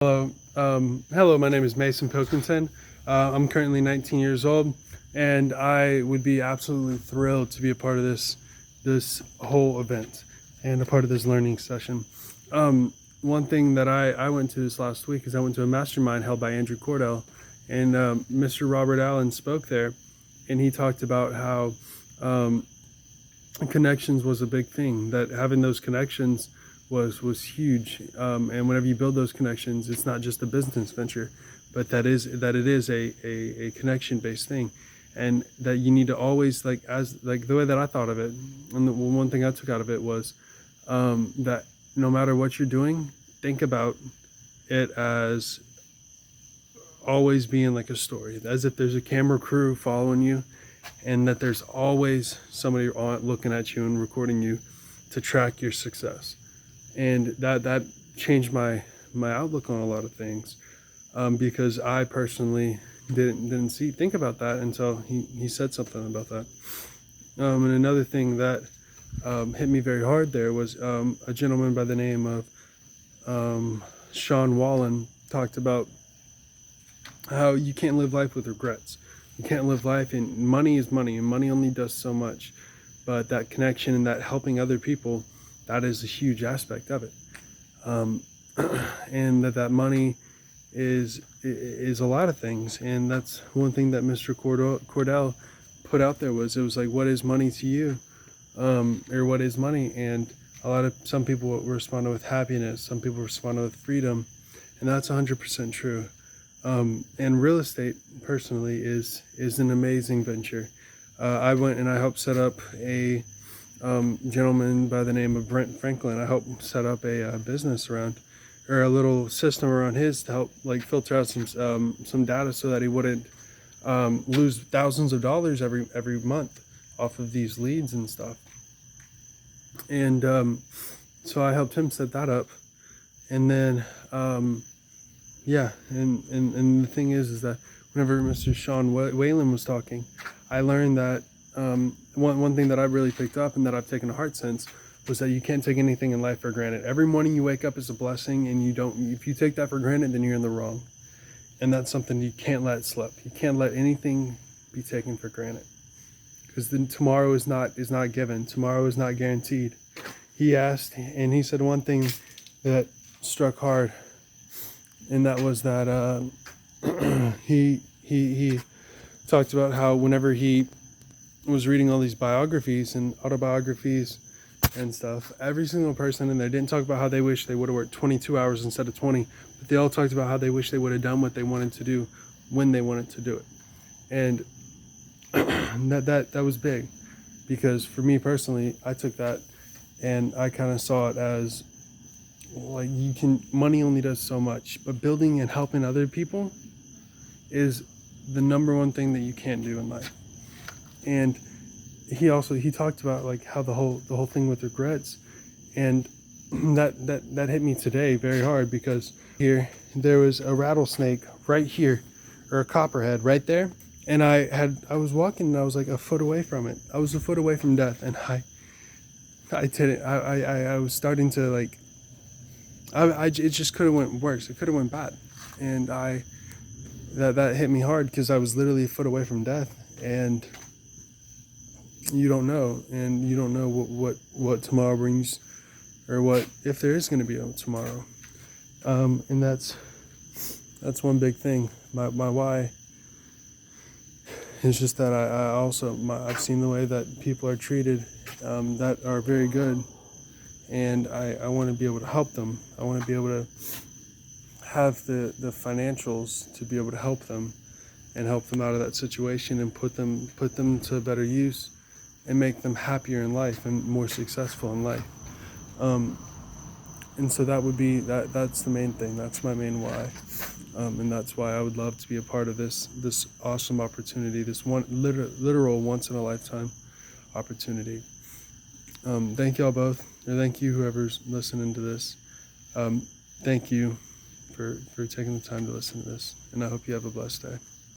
Hello, my name is Mason Pilkinton. I'm currently 19 years old, and I would be absolutely thrilled to be a part of this whole event and a part of this learning session. One thing that I went to this last week is I went to a mastermind held by Andrew Cordell, and Mr. Robert Allen spoke there, and he talked about how connections was a big thing, that having those connections was huge, and whenever you build those connections, it's not just a business venture, but that it is a connection based thing, and that you need to always, like the way that I thought of it, and the one thing I took out of it was that no matter what you're doing, think about it as always being like a story, as if there's a camera crew following you, and that there's always somebody looking at you and recording you to track your success. And that changed my outlook on a lot of things, because I personally didn't think about that until he said something about that. And another thing that hit me very hard there was a gentleman by the name of Sean Wallen talked about how you can't live life with regrets. You can't live life, and money is money, and money only does so much. But that connection and that helping other people, that is a huge aspect of it. And that money is a lot of things. And that's one thing that Mr. Cordell put out there, was it was like, what is money to you? Or what is money? And some people responded with happiness, some people responded with freedom, and that's 100% true. And real estate personally is an amazing venture. I went and I helped set up a gentleman by the name of Brent Franklin. I helped set up a business around, or a little system around his, to help like filter out some data so that he wouldn't lose thousands of dollars every month off of these leads and stuff. And so I helped him set that up, and then yeah, and the thing is that whenever Mr. Sean Whalen was talking, I learned that one thing that I really picked up and that I've taken to heart since was that you can't take anything in life for granted. Every morning you wake up is a blessing, and if you take that for granted, then you're in the wrong. And that's something you can't let slip. You can't let anything be taken for granted, because then tomorrow is not given. Tomorrow is not guaranteed. He asked, and he said one thing that struck hard, and that was that he talked about how whenever he was reading all these biographies and autobiographies and stuff, every single person in there didn't talk about how they wish they would have worked 22 hours instead of 20, but they all talked about how they wish they would have done what they wanted to do when they wanted to do it. And that was big, because for me personally, I took that and I kind of saw it as like, money only does so much, but building and helping other people is the number one thing that you can't do in life. And he talked about like how the whole thing with regrets, and that hit me today very hard, because there was a rattlesnake right here, or a copperhead right there, and I was walking and I was like a foot away from it. I was a foot away from death, and I didn't. I was starting to like. It just could have went worse. It could have went bad, and that hit me hard, because I was literally a foot away from death, and you don't know, what tomorrow brings, or what if there is going to be a tomorrow, and that's one big thing. My why is just that I've seen the way that people are treated, that are very good. And I want to be able to help them. I want to be able to have the financials to be able to help them, and help them out of that situation, and put them to better use, and make them happier in life and more successful in life. And so that would be that's the main thing. That's my main why, and that's why I would love to be a part of this awesome opportunity, this one literal once in a lifetime opportunity. Thank y'all both. Or thank you, whoever's listening to this. Thank you for taking the time to listen to this, and I hope you have a blessed day.